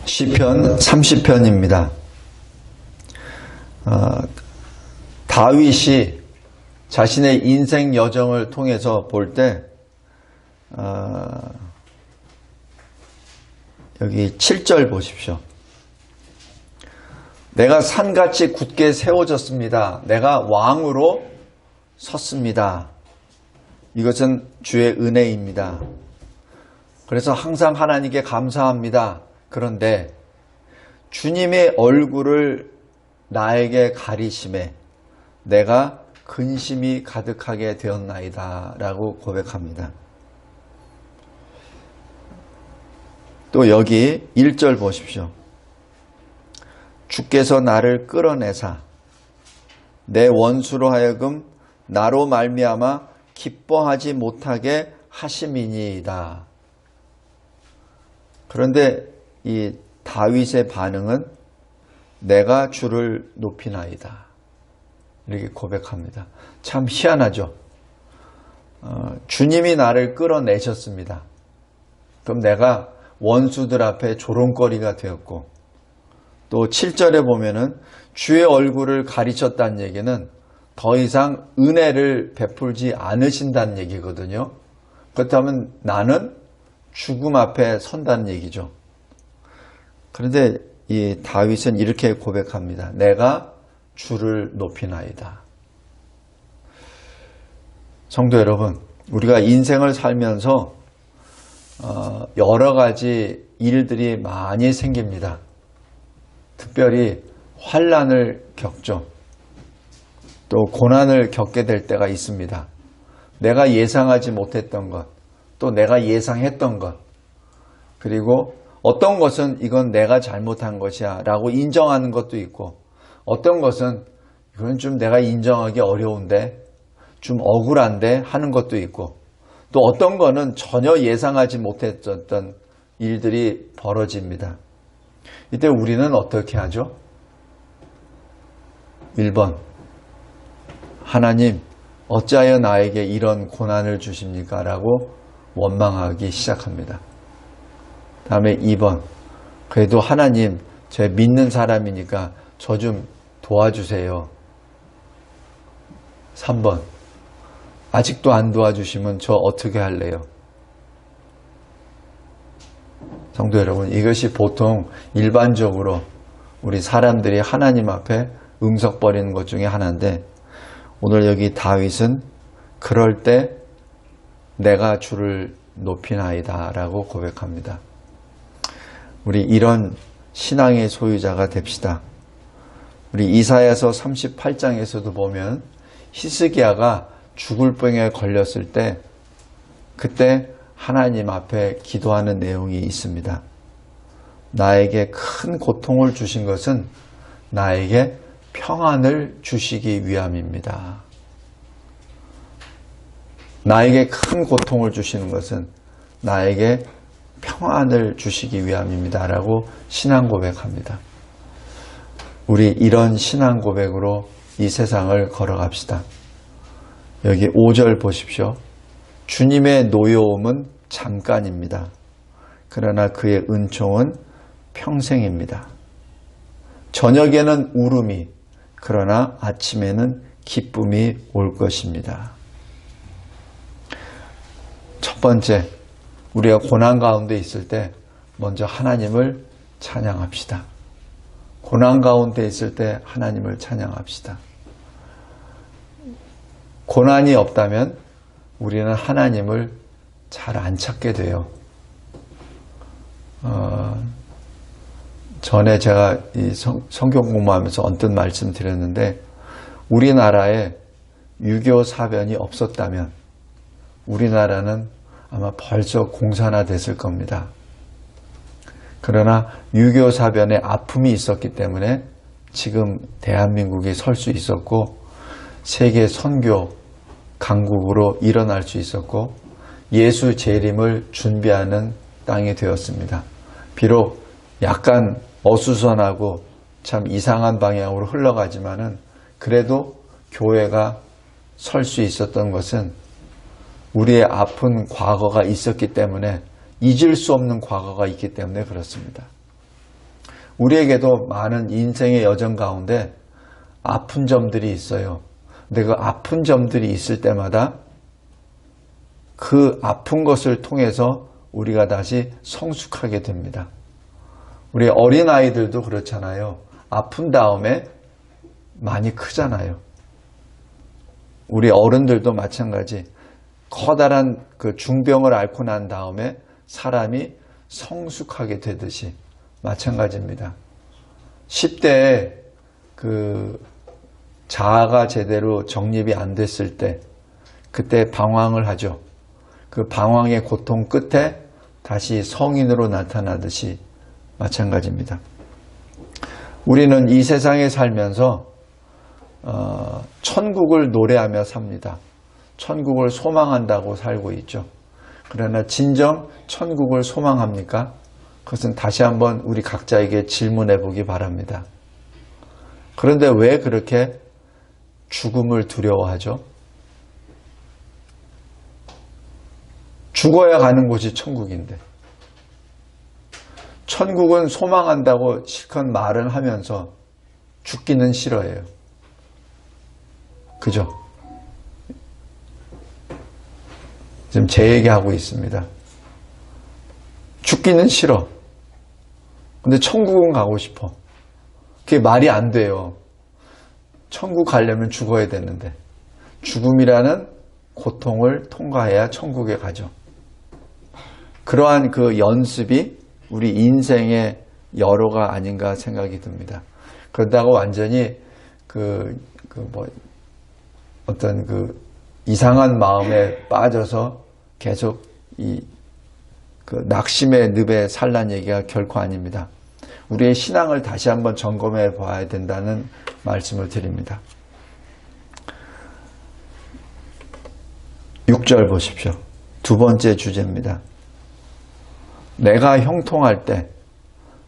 시편 30편입니다. 다윗이 자신의 인생 여정을 통해서 볼 때 여기 7절 보십시오. 내가 산같이 굳게 세워졌습니다. 내가 왕으로 섰습니다. 이것은 주의 은혜입니다. 그래서 항상 하나님께 감사합니다. 그런데 주님의 얼굴을 나에게 가리심에 내가 근심이 가득하게 되었나이다 라고 고백합니다. 또 여기 1절 보십시오. 주께서 나를 끌어내사 내 원수로 하여금 나로 말미암아 기뻐하지 못하게 하심이니이다. 그런데 이 다윗의 반응은 내가 주를 높이나이다. 이렇게 고백합니다. 참 희한하죠. 주님이 나를 끌어내셨습니다. 그럼 내가 원수들 앞에 조롱거리가 되었고, 또 7절에 보면은 주의 얼굴을 가리쳤다는 얘기는 더 이상 은혜를 베풀지 않으신다는 얘기거든요. 그렇다면 나는 죽음 앞에 선다는 얘기죠. 그런데 이 다윗은 이렇게 고백합니다. 내가 주를 높이나이다. 성도 여러분, 우리가 인생을 살면서 여러 가지 일들이 많이 생깁니다. 특별히 환난을 겪죠. 또 고난을 겪게 될 때가 있습니다. 내가 예상하지 못했던 것, 또 내가 예상했던 것, 그리고 어떤 것은 이건 내가 잘못한 것이야 라고 인정하는 것도 있고, 어떤 것은 이건 좀 내가 인정하기 어려운데, 좀 억울한데 하는 것도 있고, 또 어떤 거는 전혀 예상하지 못했던 일들이 벌어집니다. 이때 우리는 어떻게 하죠? 1번, 하나님 어찌하여 나에게 이런 고난을 주십니까? 라고 원망하기 시작합니다. 다음에 2번, 그래도 하나님 제 믿는 사람이니까 저 좀 도와주세요. 3번, 아직도 안 도와주시면 저 어떻게 할래요? 성도 여러분, 이것이 보통 일반적으로 우리 사람들이 하나님 앞에 응석거리는 것 중에 하나인데, 오늘 여기 다윗은 그럴 때 내가 주를 높이나이다 라고 고백합니다. 우리 이런 신앙의 소유자가 됩시다. 우리 이사야서 38장에서도 보면 히스기야가 죽을 병에 걸렸을 때 그때 하나님 앞에 기도하는 내용이 있습니다. 나에게 큰 고통을 주신 것은 나에게 평안을 주시기 위함입니다. 나에게 큰 고통을 주시는 것은 나에게 평안을 주시기 위함입니다. 라고 신앙 고백합니다. 우리 이런 신앙 고백으로 이 세상을 걸어갑시다. 여기 5절 보십시오. 주님의 노여움은 잠깐입니다. 그러나 그의 은총은 평생입니다. 저녁에는 울음이, 그러나 아침에는 기쁨이 올 것입니다. 첫 번째, 우리가 고난 가운데 있을 때 먼저 하나님을 찬양합시다. 고난 가운데 있을 때 하나님을 찬양합시다. 고난이 없다면 우리는 하나님을 잘 안 찾게 돼요. 전에 제가 이 성경 공부하면서 언뜻 말씀드렸는데, 우리나라에 유교 사변이 없었다면 우리나라는 아마 벌써 공산화됐을 겁니다. 그러나 유교 사변에 아픔이 있었기 때문에 지금 대한민국이 설 수 있었고, 세계 선교 강국으로 일어날 수 있었고, 예수 재림을 준비하는 땅이 되었습니다. 비록 약간 어수선하고 참 이상한 방향으로 흘러가지만은 그래도 교회가 설 수 있었던 것은 우리의 아픈 과거가 있었기 때문에, 잊을 수 없는 과거가 있기 때문에 그렇습니다. 우리에게도 많은 인생의 여정 가운데 아픈 점들이 있어요. 근데 그 아픈 점들이 있을 때마다 그 아픈 것을 통해서 우리가 다시 성숙하게 됩니다. 우리 어린아이들도 그렇잖아요. 아픈 다음에 많이 크잖아요. 우리 어른들도 마찬가지. 커다란 그 중병을 앓고 난 다음에 사람이 성숙하게 되듯이 마찬가지입니다. 10대에 그 자아가 제대로 정립이 안 됐을 때 그때 방황을 하죠. 그 방황의 고통 끝에 다시 성인으로 나타나듯이 마찬가지입니다. 우리는 이 세상에 살면서 천국을 노래하며 삽니다. 천국을 소망한다고 살고 있죠. 그러나 진정 천국을 소망합니까? 그것은 다시 한번 우리 각자에게 질문해 보기 바랍니다. 그런데 왜 그렇게 죽음을 두려워하죠? 죽어야 가는 곳이 천국인데, 천국은 소망한다고 실컷 말은 하면서 죽기는 싫어해요. 그죠? 지금 제 얘기하고 있습니다. 죽기는 싫어. 근데 천국은 가고 싶어. 그게 말이 안 돼요. 천국 가려면 죽어야 되는데, 죽음이라는 고통을 통과해야 천국에 가죠. 그러한 그 연습이 우리 인생의 여로가 아닌가 생각이 듭니다. 그러다가 완전히 어떤 그 이상한 마음에 빠져서 계속 그 낙심의 늪에 살란 얘기가 결코 아닙니다. 우리의 신앙을 다시 한번 점검해 봐야 된다는 말씀을 드립니다. 6절 보십시오. 두 번째 주제입니다. 내가 형통할 때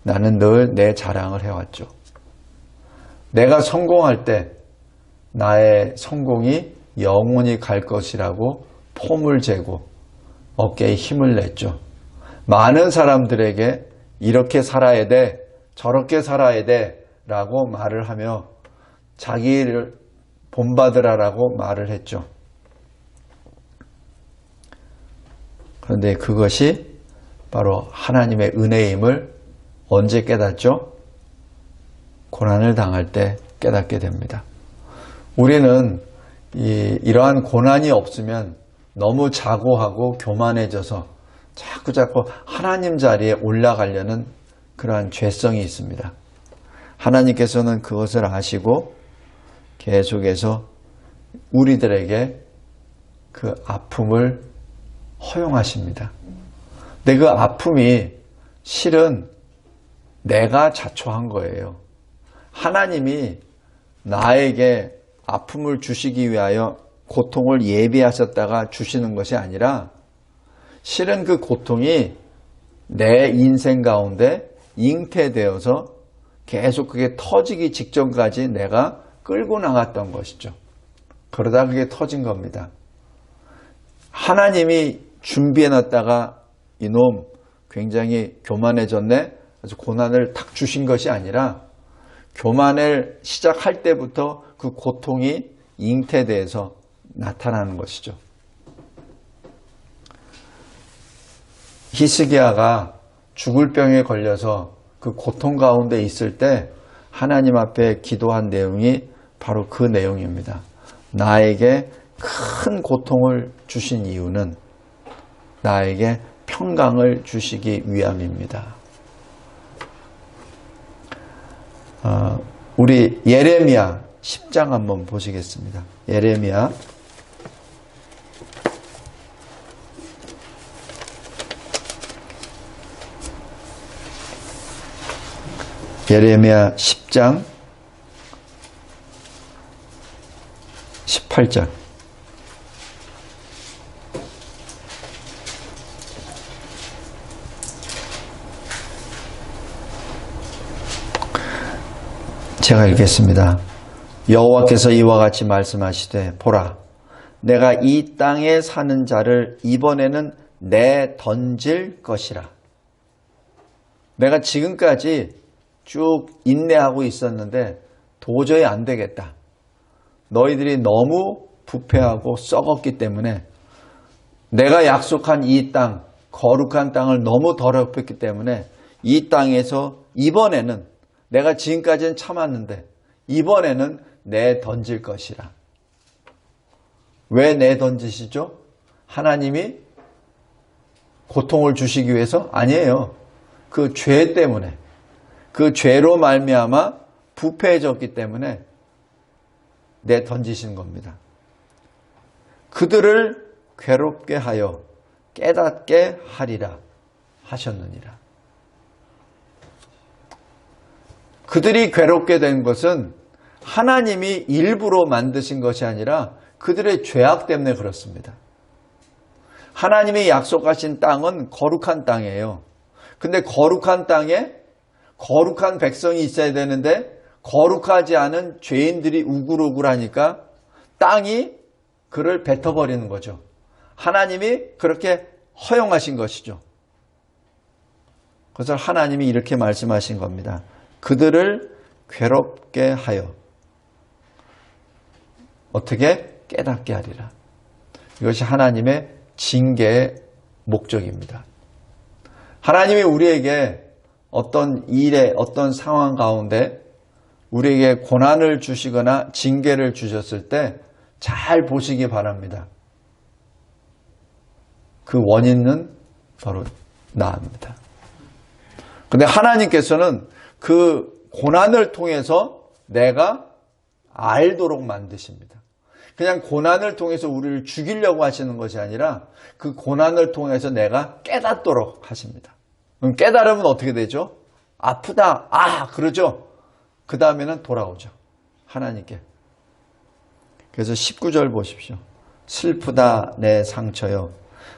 나는 늘 내 자랑을 해왔죠. 내가 성공할 때 나의 성공이 영원히 갈 것이라고 폼을 재고 어깨에 힘을 냈죠. 많은 사람들에게 이렇게 살아야 돼, 저렇게 살아야 돼 라고 말을 하며 자기를 본받으라라고 말을 했죠. 그런데 그것이 바로 하나님의 은혜임을 언제 깨닫죠? 고난을 당할 때 깨닫게 됩니다. 우리는 이러한 고난이 없으면 너무 자고하고 교만해져서 자꾸 하나님 자리에 올라가려는 그러한 죄성이 있습니다. 하나님께서는 그것을 아시고 계속해서 우리들에게 그 아픔을 허용하십니다. 근데 그 아픔이 실은 내가 자초한 거예요. 하나님이 나에게 아픔을 주시기 위하여 고통을 예비하셨다가 주시는 것이 아니라 실은 그 고통이 내 인생 가운데 잉태되어서 계속 그게 터지기 직전까지 내가 끌고 나갔던 것이죠. 그러다 그게 터진 겁니다. 하나님이 준비해놨다가 이놈 굉장히 교만해졌네? 그래서 고난을 탁 주신 것이 아니라 교만을 시작할 때부터 그 고통이 잉태돼서 나타나는 것이죠. 히스기야가 죽을 병에 걸려서 그 고통 가운데 있을 때 하나님 앞에 기도한 내용이 바로 그 내용입니다. 나에게 큰 고통을 주신 이유는 나에게 평강을 주시기 위함입니다. 우리 예레미야 10장 한번 보시겠습니다. 예레미야 10장 18절. 제가 읽겠습니다. 여호와께서 이와 같이 말씀하시되 보라 내가 이 땅에 사는 자를 이번에는 내던질 것이라. 내가 지금까지 쭉 인내하고 있었는데 도저히 안 되겠다. 너희들이 너무 부패하고 썩었기 때문에 내가 약속한 이 땅, 거룩한 땅을 너무 더럽혔기 때문에 이 땅에서 이번에는 내가 지금까지는 참았는데 이번에는 내던질 것이라. 왜 내던지시죠? 하나님이 고통을 주시기 위해서? 아니에요. 그 죄 때문에, 그 죄로 말미암아 부패해졌기 때문에 내던지신 겁니다. 그들을 괴롭게 하여 깨닫게 하리라 하셨느니라. 그들이 괴롭게 된 것은 하나님이 일부러 만드신 것이 아니라 그들의 죄악 때문에 그렇습니다. 하나님이 약속하신 땅은 거룩한 땅이에요. 근데 거룩한 땅에 거룩한 백성이 있어야 되는데 거룩하지 않은 죄인들이 우글우글하니까 땅이 그를 뱉어버리는 거죠. 하나님이 그렇게 허용하신 것이죠. 그래서 하나님이 이렇게 말씀하신 겁니다. 그들을 괴롭게 하여 어떻게 깨닫게 하리라. 이것이 하나님의 징계의 목적입니다. 하나님이 우리에게 어떤 일에 어떤 상황 가운데 우리에게 고난을 주시거나 징계를 주셨을 때 잘 보시기 바랍니다. 그 원인은 바로 나입니다. 그런데 하나님께서는 그 고난을 통해서 내가 알도록 만드십니다. 그냥 고난을 통해서 우리를 죽이려고 하시는 것이 아니라 그 고난을 통해서 내가 깨닫도록 하십니다. 그럼 깨달으면 어떻게 되죠? 아프다. 그러죠. 그 다음에는 돌아오죠. 하나님께. 그래서 19절 보십시오. 슬프다 내 상처여.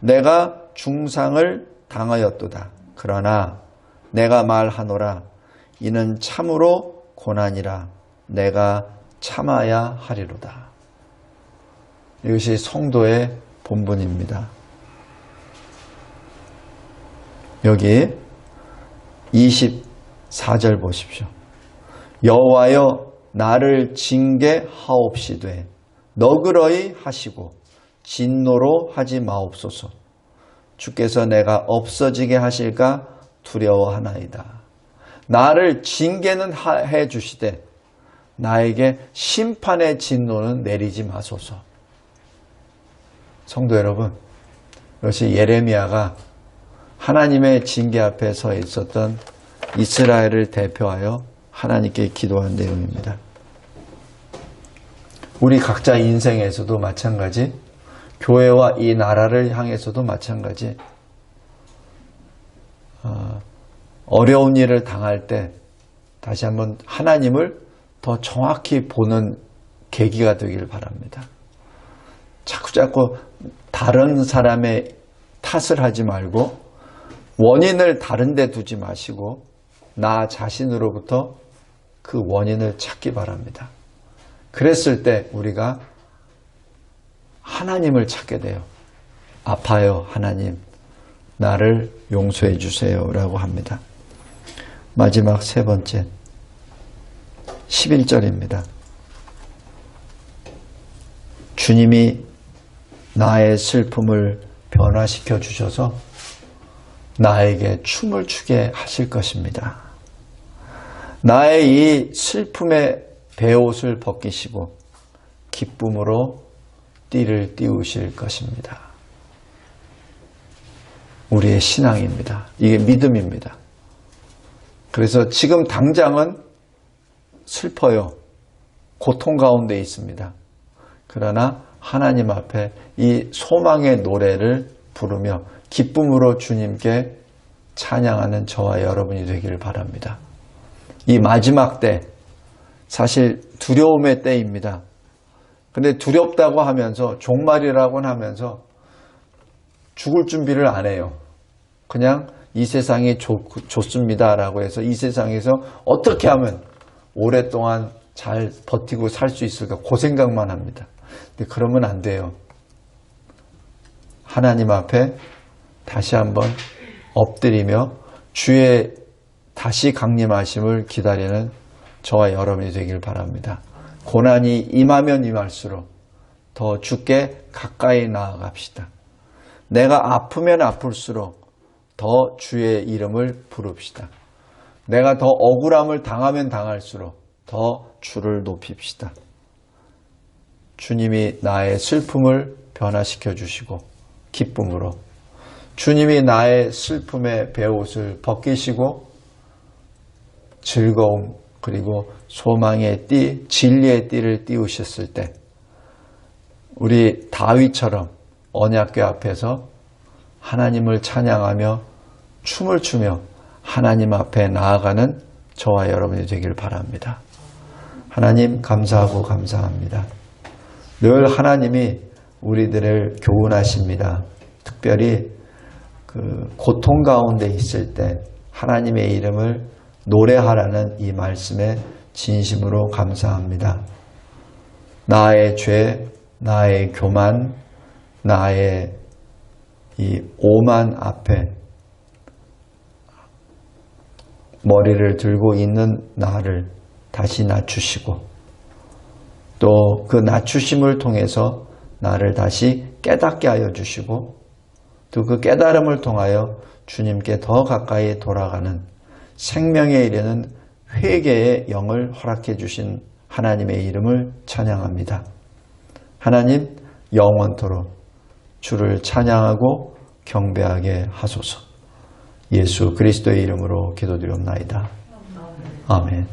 내가 중상을 당하였도다. 그러나 내가 말하노라. 이는 참으로 고난이라. 내가 참아야 하리로다. 이것이 성도의 본분입니다. 여기 24절 보십시오. 여호와여 나를 징계하옵시되 너그러이 하시고 진노로 하지 마옵소서. 주께서 내가 없어지게 하실까 두려워하나이다. 나를 징계는 해 주시되 나에게 심판의 진노는 내리지 마소서. 성도 여러분, 이것이 예레미야가 하나님의 징계 앞에 서 있었던 이스라엘을 대표하여 하나님께 기도한 내용입니다. 우리 각자 인생에서도 마찬가지, 교회와 이 나라를 향해서도 마찬가지, 어려운 일을 당할 때 다시 한번 하나님을 더 정확히 보는 계기가 되길 바랍니다. 자꾸 다른 사람의 탓을 하지 말고 원인을 다른 데 두지 마시고 나 자신으로부터 그 원인을 찾기 바랍니다. 그랬을 때 우리가 하나님을 찾게 돼요. 아파요, 하나님. 나를 용서해 주세요. 라고 합니다. 마지막 세 번째, 11절입니다. 주님이 나의 슬픔을 변화시켜 주셔서 나에게 춤을 추게 하실 것입니다. 나의 이 슬픔의 베옷을 벗기시고 기쁨으로 띠를 띄우실 것입니다. 우리의 신앙입니다. 이게 믿음입니다. 그래서 지금 당장은 슬퍼요. 고통 가운데 있습니다. 그러나 하나님 앞에 이 소망의 노래를 부르며 기쁨으로 주님께 찬양하는 저와 여러분이 되기를 바랍니다. 이 마지막 때, 사실 두려움의 때입니다. 근데 두렵다고 하면서, 종말이라고 하면서 죽을 준비를 안 해요. 그냥 이 세상이 좋습니다라고 해서 이 세상에서 어떻게 하면 오랫동안 잘 버티고 살 수 있을까 그 생각만 합니다. 근데 그러면 안 돼요. 하나님 앞에 다시 한번 엎드리며 주의 다시 강림하심을 기다리는 저와 여러분이 되길 바랍니다. 고난이 임하면 임할수록 더 주께 가까이 나아갑시다. 내가 아프면 아플수록 더 주의 이름을 부릅시다. 내가 더 억울함을 당하면 당할수록 더 주를 높입시다. 주님이 나의 슬픔을 변화시켜 주시고 기쁨으로, 주님이 나의 슬픔의 베옷을 벗기시고 즐거움 그리고 소망의 띠, 진리의 띠를 띄우셨을 때 우리 다윗처럼 언약궤 앞에서 하나님을 찬양하며 춤을 추며 하나님 앞에 나아가는 저와 여러분이 되길 바랍니다. 하나님 감사하고 감사합니다. 늘 하나님이 우리들을 교훈하십니다. 특별히 그 고통 가운데 있을 때 하나님의 이름을 노래하라는 이 말씀에 진심으로 감사합니다. 나의 죄, 나의 교만, 나의 이 오만 앞에 머리를 들고 있는 나를 다시 낮추시고 또 그 낮추심을 통해서 나를 다시 깨닫게 하여 주시고 또 그 깨달음을 통하여 주님께 더 가까이 돌아가는 생명에 이르는 회개의 영을 허락해 주신 하나님의 이름을 찬양합니다. 하나님 영원토록 주를 찬양하고 경배하게 하소서. 예수 그리스도의 이름으로 기도드리옵나이다. 아멘.